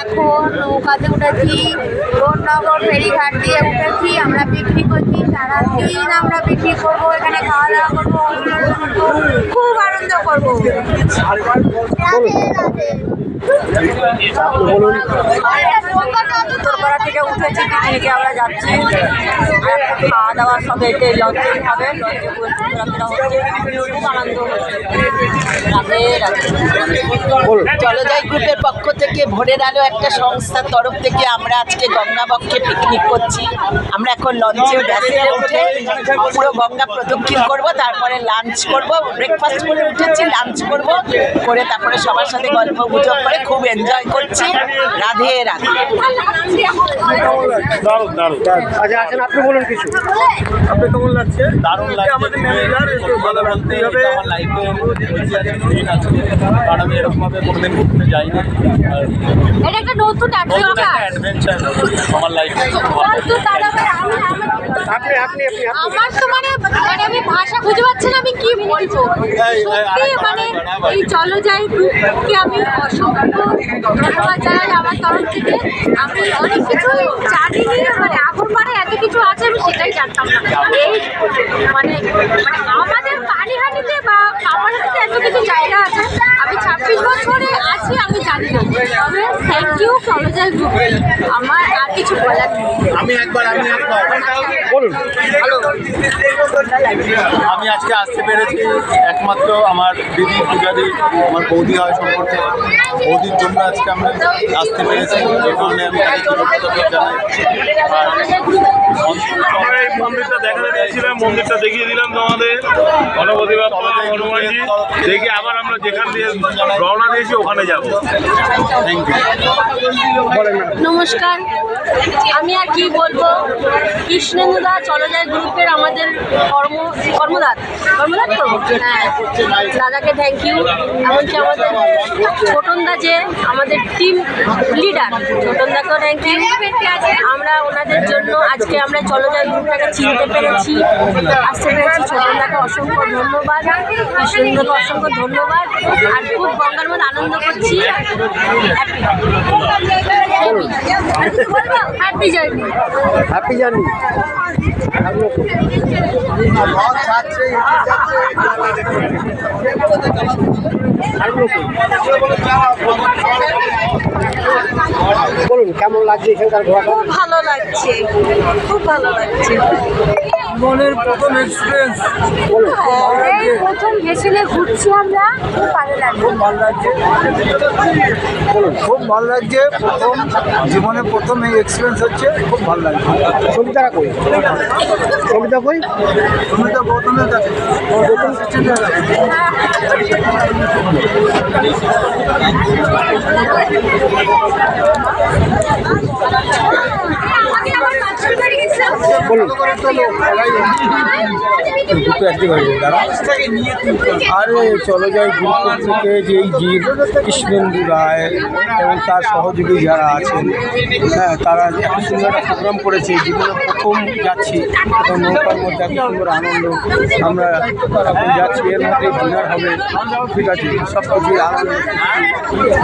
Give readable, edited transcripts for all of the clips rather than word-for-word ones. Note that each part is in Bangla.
এখন নৌকাতে উঠেছি, রোডনগর ফেরিঘাট দিয়ে উঠেছি। আমরা পিকনিক করছি, সারাদিন আমরা পিকনিক করবো, এখানে খাওয়া দাওয়া করবো, খুব আনন্দ করবো। উত্তরপাড়া থেকে উঠেছি, পিকনিকে আমরা যাচ্ছি। খাওয়া দাওয়া সব এতে লঞ্চে হবে, লঞ্চে ঘোরাফেরা হচ্ছে, খুব আনন্দ হচ্ছে। জলজয় গ্রুপের পক্ষ থেকে ভোরের আলো একটা সংস্থার তরফ থেকে আমরা আজকে গঙ্গাবক্ষে পিকনিক করছি। আমরা এখন লঞ্চে ব্যাসে উঠে পুরো গঙ্গা প্রদক্ষিণ করব, তারপরে লাঞ্চ করব, ব্রেকফাস্ট করে উঠেছি, লাঞ্চ করব, করে তারপরে সবার সাথে গল্প গুজব করে খুব এনজয় করছি। রাধে রাধে। আপনি বলুন কিছু, আপনি কেমন লাগছে? দারুণ লাগছে, আমাদের ম্যানেজার একটু ভালো বলতেই হবে। আমার লাইফে দিন আজকে, কারণ আমি এরকমভাবে কোনোদিন ঘুরতে যাইনি। এটা একটা নতুন অ্যাডভেঞ্চার আমার লাইফে। আমার তো মানে আমি ভাষা খুঁজে পাচ্ছি না, আমি কি বলবো। মানে এই জলজয় গ্রুপকে আমি অসংখ্য ধন্যবাদ জানাই আমার তরফ থেকে। আমি অনেক কিছু জানি, মানে এখন মানে এত কিছু আছে আমি সেটাই জানতাম না। এই মানে আমাদের পানিহাটিতে বা কামারহাটিতে এত কিছু জায়গা আছে, আমি 26 বছরে আছি, আমি জানি না। তবে থ্যাংক ইউ জলজয় গ্রুপ, আমার আর কিছু বলার নেই। আমি একবার বলুন। আমি আজকে আসতে পেরেছি একমাত্র আমার দিদি পূজাদি, আমার বৌদি হয় সম্পর্কে, বৌদির জন্য আজকে আমরা আসতে পেরেছি। এই কারণে আমি তাকে কৃতজ্ঞতা জানাই। আমরা এই মন্দিরটা দেখাতে চাইছিলাম, মন্দিরটা দেখিয়ে দিলাম তোমাদের। গণপতিবাদ হনুমানজি দেখে আবার আমরা যেখান দিয়ে রওনা দিয়েছি ওখানে যাব। Thank you. নমস্কার, আমি আর কি বলবো। কৃষ্ণেন্দুদা জলজয় গ্রুপের আমাদের কর্মদাত তো, হ্যাঁ, দাদাকে থ্যাংক ইউ। এমনকি আমাদের ছোটনদা যে আমাদের টিম লিডার, ছোটনদাকেও থ্যাংক ইউ। আমরা ওনাদের জন্য আজকে আমরা জলজয় গ্রুপটাকে চিনতে পেরেছি, আসতে পেরেছি। ছোটনদাকে অসংখ্য ধন্যবাদ, কৃষ্ণেন্দুকে অসংখ্য ধন্যবাদ। আর খুব গঙ্গার মধ্যে আনন্দ করছি। Happy journey. Happy journey. বলুন কেমন লাগছে এখানকার ঘোরাটা? খুব ভালো লাগছে, খুব ভালো লাগছে। মনের প্রথম এক্সপিরিয়েন্স বলুন। এই প্রথম গেছিলে ঘুরছি আমরা, খুব ভালো লাগছে। খুব ভালো লাগছে বলুন। খুব ভালো লাগছে, প্রথম জীবনে প্রথম এই এক্সপিরিয়েন্স হচ্ছে, খুব ভালো লাগছে। সবিতারা কই? সবিতা কই? সবিতা গৌতমের কাছে, গৌতম সিস্টেমের কাছে। বলুন। দুটো একদিন হয়ে যায় দাঁড়া। আরে জলজয় গ্রুপ থেকে যেই জীব কৃষ্ণেন্দু রায় এবং তার সহযোগী যারা আছেন, হ্যাঁ, তারা এত সুন্দর একটা প্রোগ্রাম করেছে। জীবনে প্রথম যাচ্ছি এবং নৌকার মধ্যে এত সুন্দর আনন্দ। আমরা এখন যাচ্ছি, এর মধ্যে ডিনার হবে, ঠিক আছে, সব কিছু আনন্দ,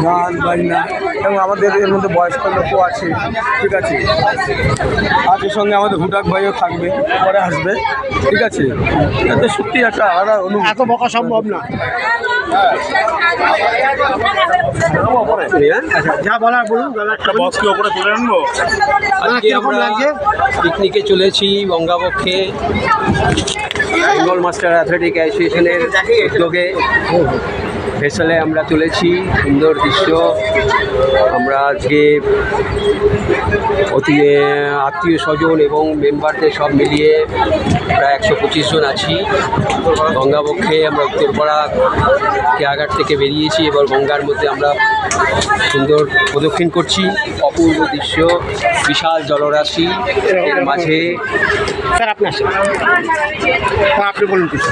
গান বাজনা, এবং আমাদের এর মধ্যে বয়স্ক লোকও আছে, ঠিক আছে। আজের সঙ্গে আমাদের হুটাক ভাইও থাকবে, পরে আসবে, ঠিক আছে। এতে সত্যি একটা আলাদা অনুভূতি, এত বকা সম্ভব না। যা বলার বলুন। বসকে ওপরে তুলে আনবো। আজকে আমরা পিকনিকে চলেছি গঙ্গাবক্ষে, বেঙ্গল মাস্টার অ্যাথলেটিক অ্যাসোসিয়েশনের উদ্যোগে ভেসেলে আমরা তুলেছি সুন্দর দৃশ্য। আমরা আজকে অতি আত্মীয় স্বজন এবং মেম্বারদের সব মিলিয়ে প্রায় 125 জন আছি গঙ্গাবক্ষে। আমরা উত্তরপাড়া কেয়াঘাট থেকে বেরিয়েছি, এবার গঙ্গার মধ্যে আমরা সুন্দর প্রদক্ষিণ করছি। অপূর্ব দৃশ্য, বিশাল জলরাশি, এর মাঝে স্যার আপনি আসেন, আপনি বলুন কিছু।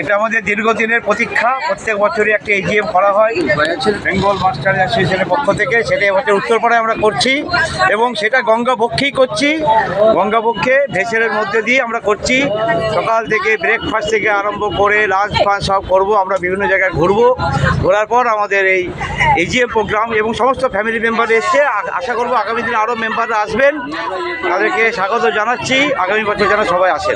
এটা আমাদের দীর্ঘদিনের প্রতীক্ষা। প্রত্যেক বছরই একটা এজিএম করা হয় বেঙ্গল মাস্টার অ্যাসোসিয়েশনের পক্ষ থেকে। সেটা এবছর উত্তরপাড়ায় আমরা করছি এবং সেটা গঙ্গাবক্ষেই করছি। গঙ্গাবক্ষে ভেসেলের মধ্যে দিয়ে আমরা করছি। সকাল থেকে ব্রেকফাস্ট থেকে আরম্ভ করে লাঞ্চ ফাঞ্চ সব করবো। আমরা বিভিন্ন জায়গায় ঘুরবো, ঘোরার পর আমাদের এই এজিএম প্রোগ্রাম এবং সমস্ত ফ্যামিলি মেম্বার এসছে। আশা করবো আগামী দিনে আরও মেম্বাররা আসবেন, তাদেরকে স্বাগত জানাচ্ছি। আগামী বছর যেন সবাই আসেন।